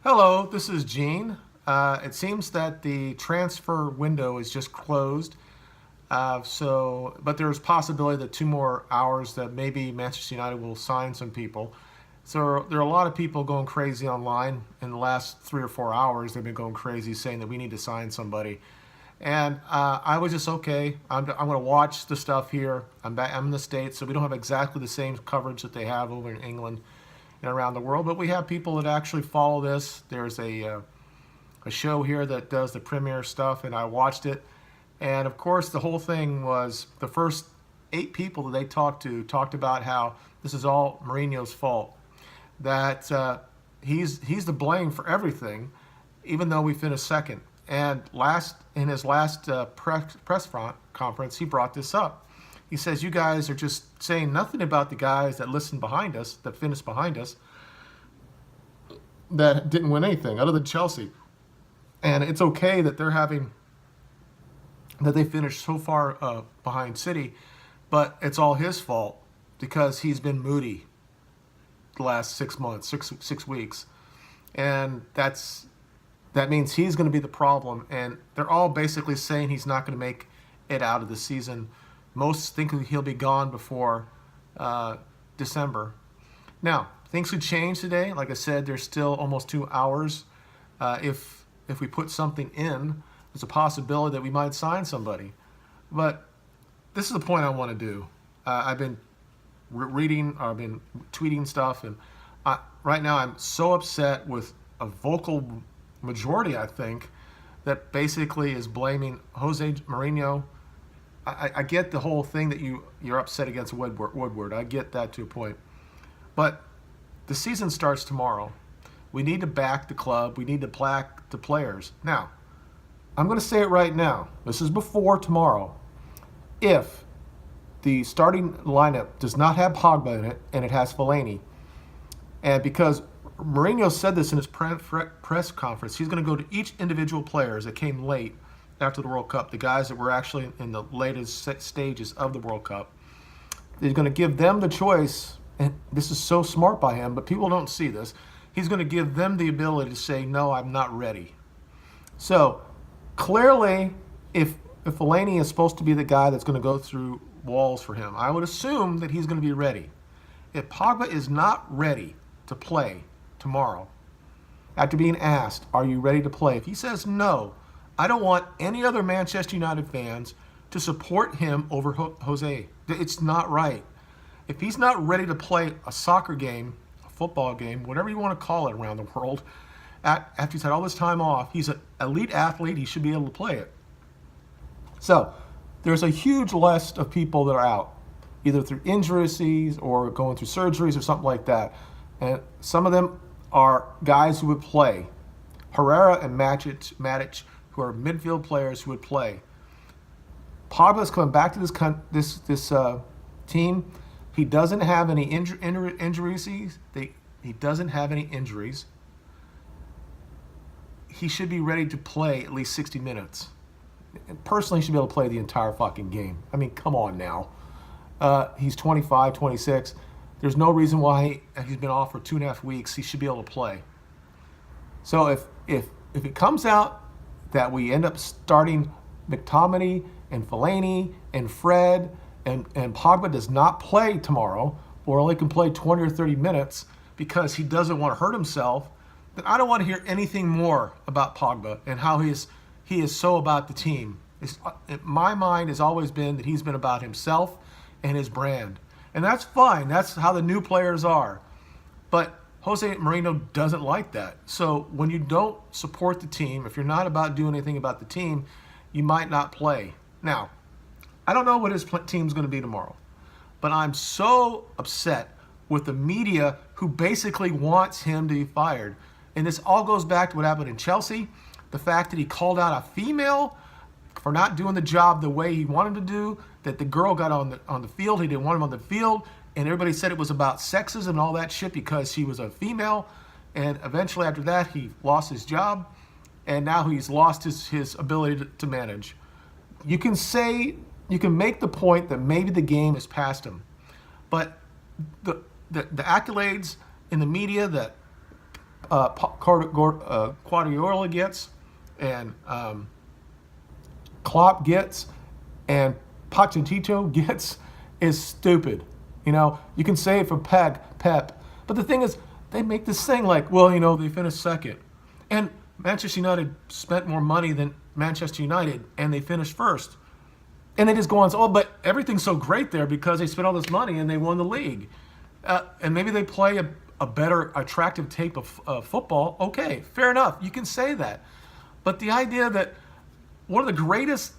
Hello, this is Gene. It seems that the transfer window is just closed. But there's possibility that 2 more hours that maybe Manchester United will sign some people. So there are a lot of people going crazy online in the last 3 or 4 hours. They've been going crazy saying that we need to sign somebody. And I was just okay. I'm going to watch the stuff here. I'm in the States, so we don't have exactly the same coverage that they have over in England and around the world. But we have people that actually follow this. There's a show here that does the premiere stuff, and I watched it. And of course, the whole thing was the first 8 people that they talked to talked about how this is all Mourinho's fault. That he's the blame for everything, even though we finished second. And in his last press conference, he brought this up. He says, "You guys are just saying nothing about the guys that listened behind us, that finished behind us, that didn't win anything other than Chelsea. And it's okay that they finished so far behind City, but it's all his fault because he's been moody the last 6 months, six weeks, and that means he's going to be the problem." And they're all basically saying he's not going to make it out of the season. Most think he'll be gone before December. Now, things could change today. Like I said, there's still almost 2 hours. If we put something in, there's a possibility that we might sign somebody. But this is the point I want to do. I've been reading, or I've been tweeting stuff, and right now I'm so upset with a vocal majority, I think, that basically is blaming Jose Mourinho. I get the whole thing that you're upset against Woodward. I get that to a point. But the season starts tomorrow. We need to back the club. We need to back the players. Now, I'm going to say it right now. This is before tomorrow. If the starting lineup does not have Pogba in it and it has Fellaini, and because Mourinho said this in his press conference, he's going to go to each individual players that came late after the World Cup, the guys that were actually in the latest stages of the World Cup. He's going to give them the choice, and this is so smart by him, but people don't see this. He's going to give them the ability to say, no, I'm not ready. So clearly, if Fellaini is supposed to be the guy that's going to go through walls for him, I would assume that he's going to be ready. If Pogba is not ready to play tomorrow, after being asked, are you ready to play? If he says no, I don't want any other Manchester United fans to support him over Jose. It's not right. If he's not ready to play a soccer game, a football game, whatever you want to call it around the world, after he's had all this time off, he's an elite athlete, he should be able to play it. So there's a huge list of people that are out, either through injuries or going through surgeries or something like that. And some of them are guys who would play. Pereira and Matic, who are midfield players who would play. Pogbas coming back to this team. He doesn't have any injuries. He doesn't have any injuries. He should be ready to play at least 60 minutes. And personally, he should be able to play the entire fucking game. I mean, come on now. He's 25, 26. There's no reason why he's been off for 2.5 weeks. He should be able to play. So if it comes out that we end up starting McTominay and Fellaini and Fred and Pogba does not play tomorrow, or only can play 20 or 30 minutes because he doesn't want to hurt himself, then I don't want to hear anything more about Pogba and how he is so about the team. My mind has always been that he's been about himself and his brand. And that's fine. That's how the new players are. But Jose Mourinho doesn't like that. So when you don't support the team, if you're not about doing anything about the team, you might not play. Now, I don't know what his team's going to be tomorrow, but I'm so upset with the media who basically wants him to be fired. And this all goes back to what happened in Chelsea, the fact that he called out a female for not doing the job the way he wanted to do, that the girl got on the field, he didn't want him on the field, and everybody said it was about sexism and all that shit because she was a female. And eventually after that, he lost his job, and now he's lost his ability to manage. You can make the point that maybe the game is past him, but the accolades in the media that Guardiola gets, and Klopp gets, and Pochettino gets is stupid. You can say it for Pep, but the thing is, they make this thing like, well, they finished second, and Manchester United spent more money than Manchester United, and they finished first. And they just go on, oh, but everything's so great there because they spent all this money and they won the league. And maybe they play a better, attractive tape of football. Okay, fair enough. You can say that. But the idea that one of the greatest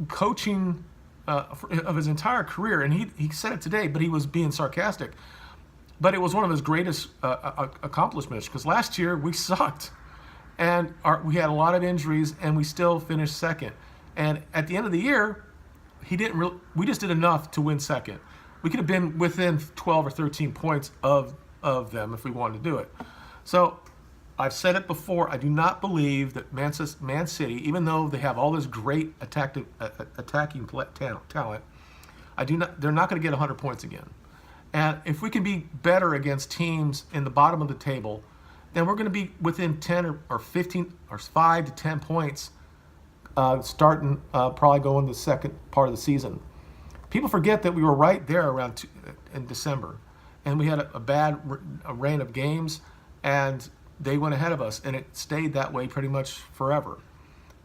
coaching of his entire career, and he said it today, but he was being sarcastic, but it was one of his greatest accomplishments because last year we sucked. And we had a lot of injuries, and we still finished second. And at the end of the year, we just did enough to win second. We could have been within 12 or 13 points of them if we wanted to do it. So I've said it before. I do not believe that Man City, even though they have all this great attacking talent, they're not going to get 100 points again. And if we can be better against teams in the bottom of the table, then we're going to be within 10 or 15 or 5 to 10 points starting probably going the second part of the season. People forget that we were right there in December, and we had a bad reign of games, and they went ahead of us, and it stayed that way pretty much forever.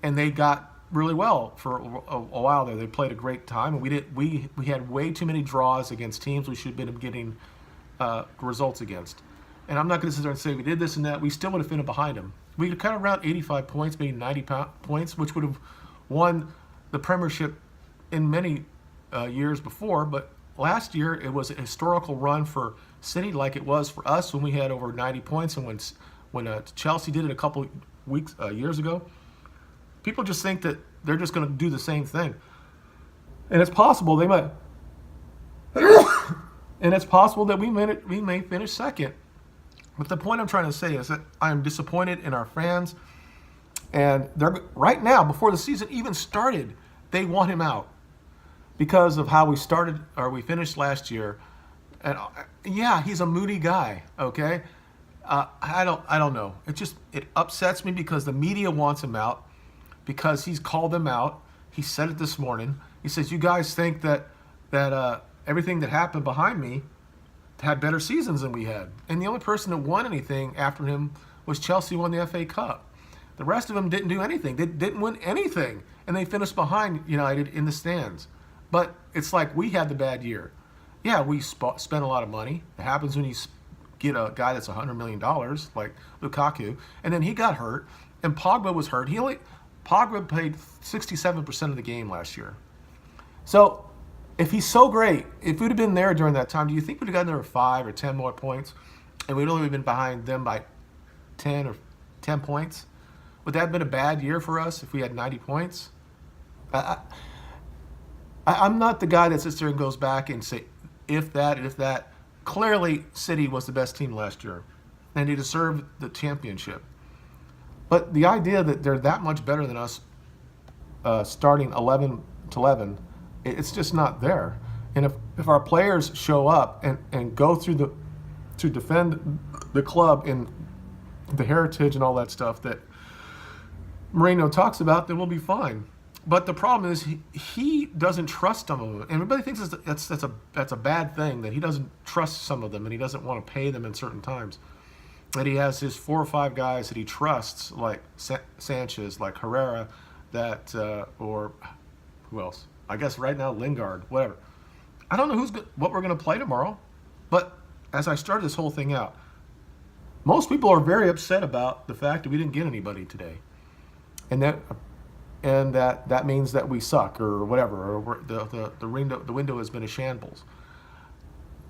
And they got really well for a while there. They played a great time, and we had way too many draws against teams we should have been getting results against. And I'm not going to sit there and say we did this and that. We still would have finished behind them. We could cut around 85 points, maybe 90 points, which would have won the Premiership in many years before. But last year, it was a historical run for City like it was for us when we had over 90 points. And when Chelsea did it a couple years ago, people just think that they're just going to do the same thing. And it's possible they might. And it's possible that we may finish second. But the point I'm trying to say is that I am disappointed in our fans. And they're right now, before the season even started, they want him out because of how we finished last year. And yeah, he's a moody guy. Okay, I don't know. It upsets me because the media wants him out because he's called them out. He said it this morning. He says, "You guys think that everything that happened behind me had better seasons than we had." And the only person that won anything after him was Chelsea, won the FA Cup. The rest of them didn't do anything. They didn't win anything. And they finished behind United in the stands. But it's like we had the bad year. Yeah, we spent a lot of money. It happens when you get a guy that's $100 million, like Lukaku. And then he got hurt. And Pogba was hurt. Pogba played 67% of the game last year. So if he's so great, if we'd have been there during that time, do you think we'd have gotten there 5 or 10 more points? And we'd only been behind them by 10 or 10 points? Would that have been a bad year for us if we had 90 points? I'm not the guy that sits there and goes back and say, if that. Clearly, City was the best team last year, and they deserved the championship. But the idea that they're that much better than us starting 11-11, it's just not there. And if our players show up and go through to defend the club and the heritage and all that stuff that Mourinho talks about, then we'll be fine. But the problem is he doesn't trust some of them. And everybody thinks that's a bad thing, that he doesn't trust some of them and he doesn't want to pay them in certain times. That he has his 4 or 5 guys that he trusts, like Sanchez, like Pereira, or who else? I guess right now Lingard, whatever. I don't know what we're going to play tomorrow. But as I started this whole thing out, most people are very upset about the fact that we didn't get anybody today. And that means that we suck or whatever, or the window has been a shambles.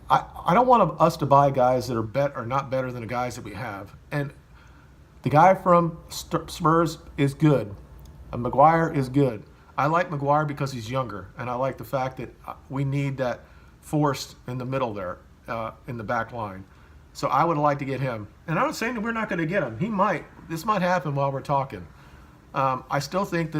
I don't want us to buy guys that are not better than the guys that we have. And the guy from Spurs is good. Maguire is good. I like Maguire because he's younger, and I like the fact that we need that force in the middle there, in the back line. So I would like to get him. And I'm not saying that we're not going to get him. This might happen while we're talking. I still think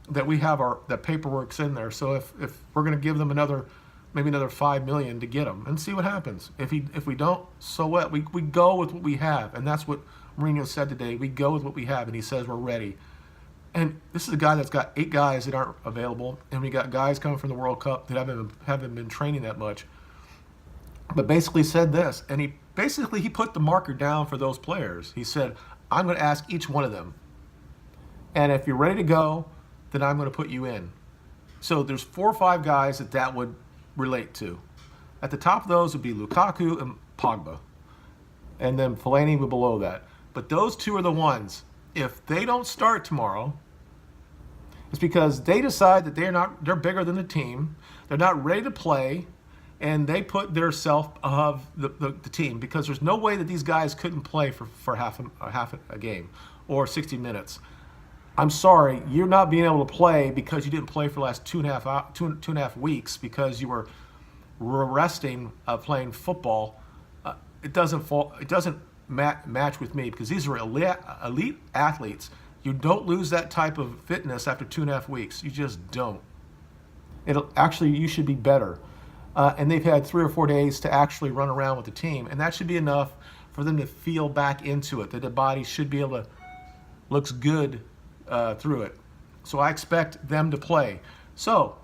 that we have that paperwork's in there. So if we're going to give them another maybe another 5 million to get him and see what happens. If we don't, so what? We go with what we have, and that's what Mourinho said today. We go with what we have, and he says we're ready. And this is a guy that's got 8 guys that aren't available, and we got guys coming from the World Cup that haven't been training that much. But basically said this, and he put the marker down for those players. He said, I'm going to ask each one of them, and if you're ready to go, then I'm going to put you in. So there's 4 or 5 guys that would relate to. At the top of those would be Lukaku and Pogba, and then Fellaini would below that. But those 2 are the ones. If they don't start tomorrow, it's because they decide that they're bigger than the team. They're not ready to play, and they put their self above the team, because there's no way that these guys couldn't play for half a game or 60 minutes. I'm sorry, you're not being able to play because you didn't play for the last two and a half weeks because you were resting playing football. It doesn't match with me, because these are elite athletes. You don't lose that type of fitness after 2.5 weeks. You just don't. You should be better. And they've had 3 or 4 days to actually run around with the team, and that should be enough for them to feel back into it, that the body should be able to looks good through it. So I expect them to play. So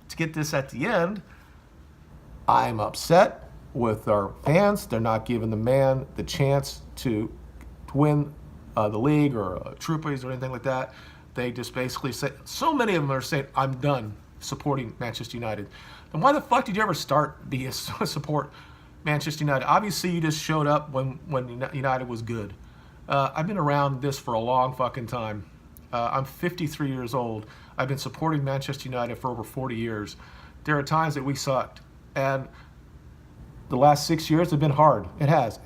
to get this at the end, I'm upset with our fans. They're not giving the man the chance to win the league or trophies or anything like that. They just basically say, so many of them are saying, I'm done supporting Manchester United. Then why the fuck did you ever support Manchester United? Obviously, you just showed up when United was good. I've been around this for a long fucking time. I'm 53 years old. I've been supporting Manchester United for over 40 years. There are times that we sucked, and the last 6 years have been hard. It has.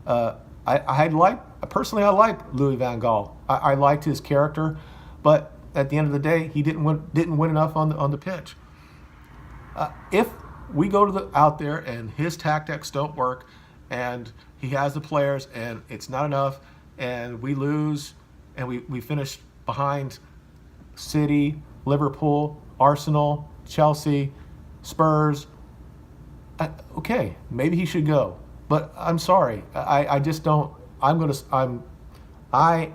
I like Louis van Gaal. I liked his character, but at the end of the day, he didn't win enough on the pitch. If we go out there and his tactics don't work, and he has the players and it's not enough, and we lose, and we finish behind City, Liverpool, Arsenal, Chelsea, Spurs, okay, maybe he should go. But I'm sorry, I just don't. I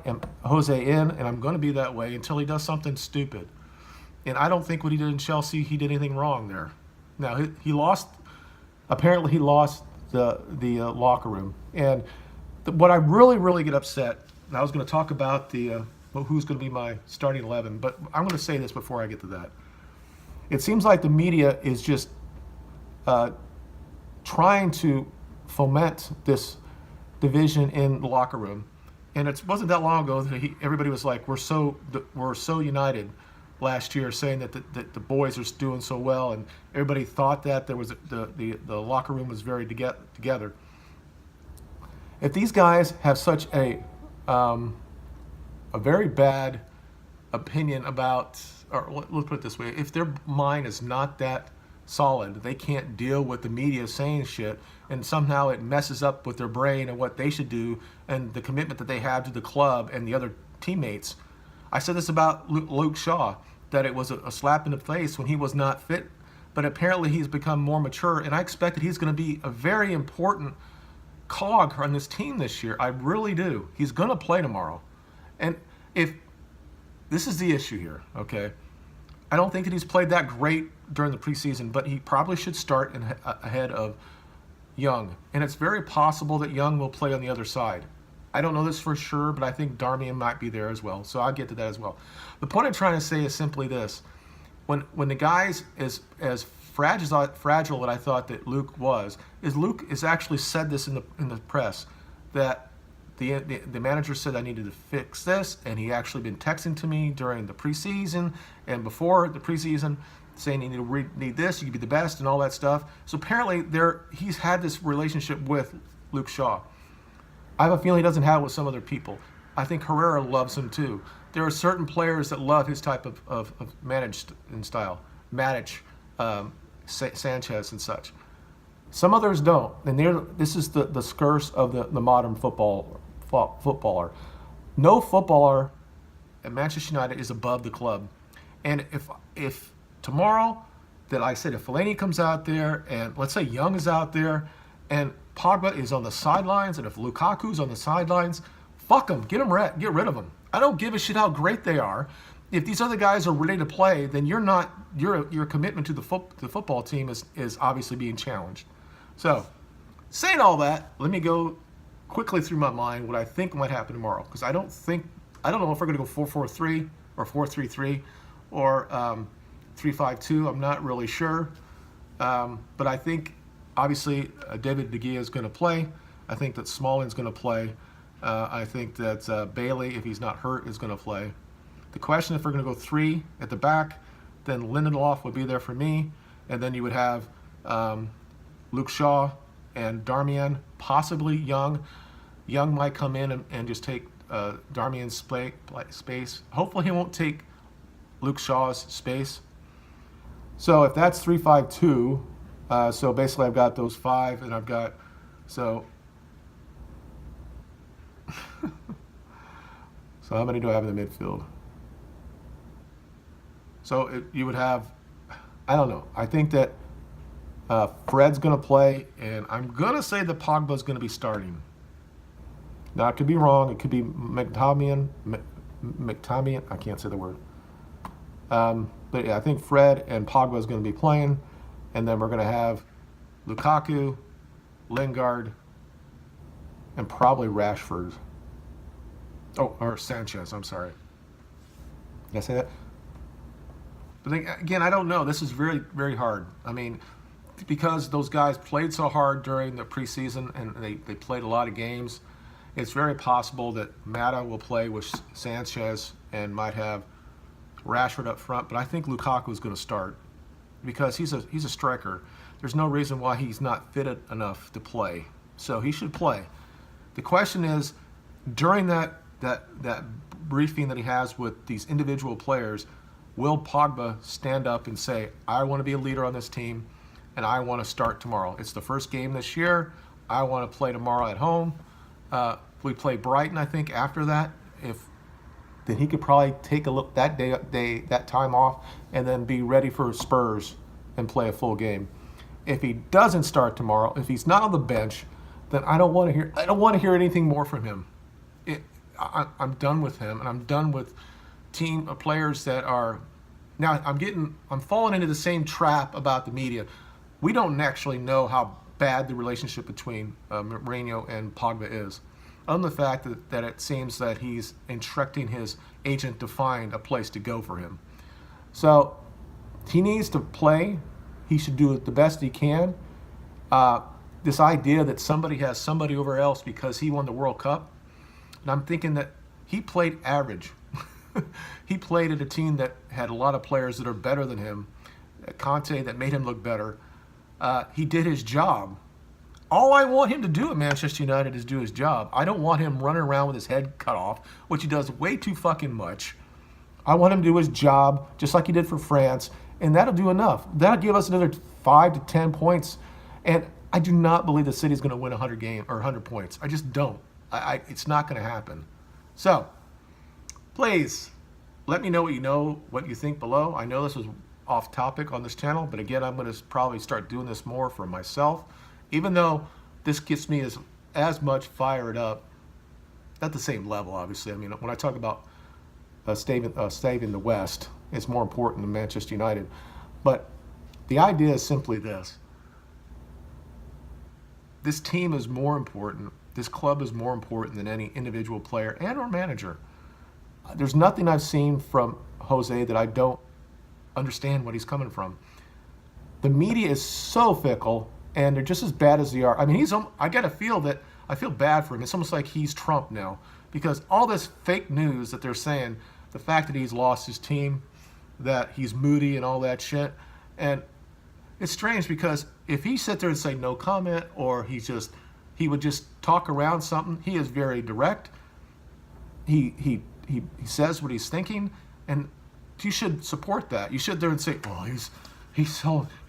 am Jose in, and I'm going to be that way until he does something stupid. And I don't think what he did in Chelsea, he did anything wrong there. Now he lost. Apparently, he lost the locker room. And what I really get upset. And I was going to talk about who's going to be my starting 11, but I'm going to say this before I get to that. It seems like the media is just trying to foment this division in the locker room. And it wasn't that long ago that everybody was like, we're so united last year, saying that the boys are doing so well, and everybody thought that there was the locker room was very together. If these guys have such a very bad opinion about, or let's put it this way, if their mind is not that solid, they can't deal with the media saying shit, and somehow it messes up with their brain and what they should do and the commitment that they have to the club and the other teammates. I said this about Luke Shaw, that it was a slap in the face when he was not fit, but apparently he's become more mature, and I expect that he's going to be a very important cog on this team this year. I really do. He's going to play tomorrow. And if this is the issue here, okay, I don't think that he's played that great during the preseason, but he probably should start ahead of Young. And it's very possible that Young will play on the other side. I don't know this for sure, but I think Darmian might be there as well. So I'll get to that as well. The point I'm trying to say is simply this. When the guys as fragile that I thought that Luke has actually said this in the press, that the manager said I needed to fix this, and he actually been texting to me during the preseason and before the preseason, saying you need this, you can be the best, and all that stuff. So apparently he's had this relationship with Luke Shaw. I have a feeling he doesn't have it with some other people. I think Herrera loves him too. There are certain players that love his type of managed in style, Sanchez and such. Some others don't, and this is the curse of the modern footballer. No footballer at Manchester United is above the club, and if tomorrow that I said if Fellaini comes out there and let's say Young is out there and Pogba is on the sidelines and if Lukaku's on the sidelines, fuck them, get rid of them. I don't give a shit how great they are. If these other guys are ready to play, then your commitment to the football team is obviously being challenged. So, saying all that, let me go quickly through my mind what I think might happen tomorrow, because I don't know if we're going to go 4-4-3 or 4-3-3 or 3-5-2. I'm not really sure, but I think obviously David De Gea is going to play. I think that Smalling's going to play. I think that Bailey, if he's not hurt, is going to play. The question, if we're going to go 3 at the back, then Lindelof would be there for me, and then you would have Luke Shaw and Darmian, possibly Young. Young might come in and just take Darmian's space. Hopefully he won't take Luke Shaw's space. So if that's 3-5-2, so basically I've got those 5, and I've got, so so how many do I have in the midfield? So you would have, I don't know. I think that Fred's going to play, and I'm going to say that Pogba's going to be starting. Now, I could be wrong. It could be McTominay. I can't say the word. But yeah, I think Fred and Pogba is going to be playing, and then we're going to have Lukaku, Lingard, and probably Rashford. Oh, or Sanchez. I'm sorry. Did I say that? But again, I don't know. This is very, very hard. I mean, because those guys played so hard during the preseason and they played a lot of games, it's very possible that Mata will play with Sanchez and might have Rashford up front. But I think Lukaku is going to start because he's a striker. There's no reason why he's not fitted enough to play. So he should play. The question is, during that briefing that he has with these individual players, will Pogba stand up and say, I want to be a leader on this team and I want to start tomorrow? It's the first game this year. I want to play tomorrow at home. We play Brighton, I think, after that. Then he could probably take a look that time off and then be ready for Spurs and play a full game. If he doesn't start tomorrow, if he's not on the bench, then I don't want to hear anything more from him. I'm done with him, and I'm done with team of players that are now I'm falling into the same trap about the media. We don't actually know how bad the relationship between Mourinho and Pogba is. Other than the fact that it seems that he's instructing his agent to find a place to go for him. So he needs to play. He should do it the best he can. This idea that somebody has somebody over else because he won the World Cup, and I'm thinking that he played average. He played at a team that had a lot of players that are better than him. Conte that made him look better. He did his job. All I want him to do at Manchester United is do his job. I don't want him running around with his head cut off, which he does way too fucking much. I want him to do his job just like he did for France, and that'll do enough. That'll give us another 5 to 10 points. And I do not believe the City's going to win 100 points. I just don't. It's not going to happen. So, please, let me know what you think below. I know this was off topic on this channel, but again, I'm going to probably start doing this more for myself, even though this gets me as much fired up, at the same level, obviously. I mean, when I talk about saving the West, it's more important than Manchester United. But the idea is simply this. This team is more important. This club is more important than any individual player and or manager. There's nothing I've seen from Jose that I don't understand what he's coming from. The media is so fickle, and they're just as bad as they are. I mean, I got to feel that I feel bad for him. It's almost like he's Trump now, because all this fake news that they're saying, the fact that he's lost his team, that he's moody and all that shit, and it's strange because if he sit there and say no comment, or he would just talk around something, he is very direct. He says what he's thinking, and you should support that. You should there and say, oh, he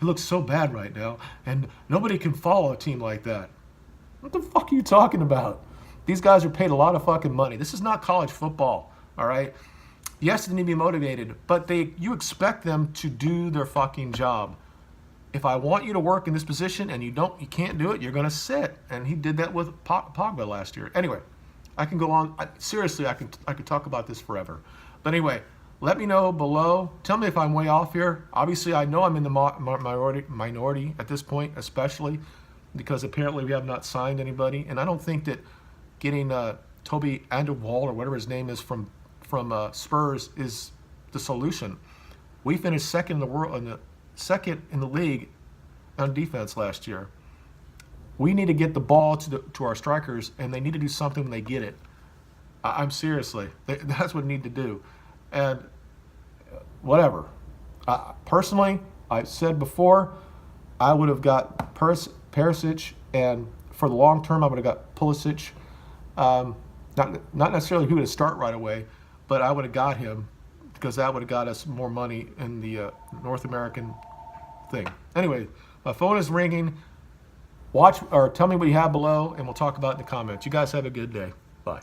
looks so bad right now, and nobody can follow a team like that. What the fuck are you talking about? These guys are paid a lot of fucking money. This is not college football, all right? Yes, they need to be motivated, but you expect them to do their fucking job. if I want you to work in this position and you can't do it, you're going to sit. And he did that with Pogba last year. Anyway, I can go on. Seriously, I could talk about this forever. But anyway, let me know below. Tell me if I'm way off here. Obviously, I know I'm in the minority at this point, especially because apparently we have not signed anybody. And I don't think that getting Toby Alderweireld or whatever his name is from Spurs is the solution. We finished second in the league on defense last year. We need to get the ball to our strikers, and they need to do something when they get it. I'm seriously, that's what they need to do. And whatever. Personally, I've said before, I would have got Perisic, and for the long term, I would have got Pulisic. Not necessarily who to start right away, but I would have got him because that would have got us more money in the North American thing. Anyway, my phone is ringing. Watch or tell me what you have below, and we'll talk about it in the comments. You guys have a good day. Bye.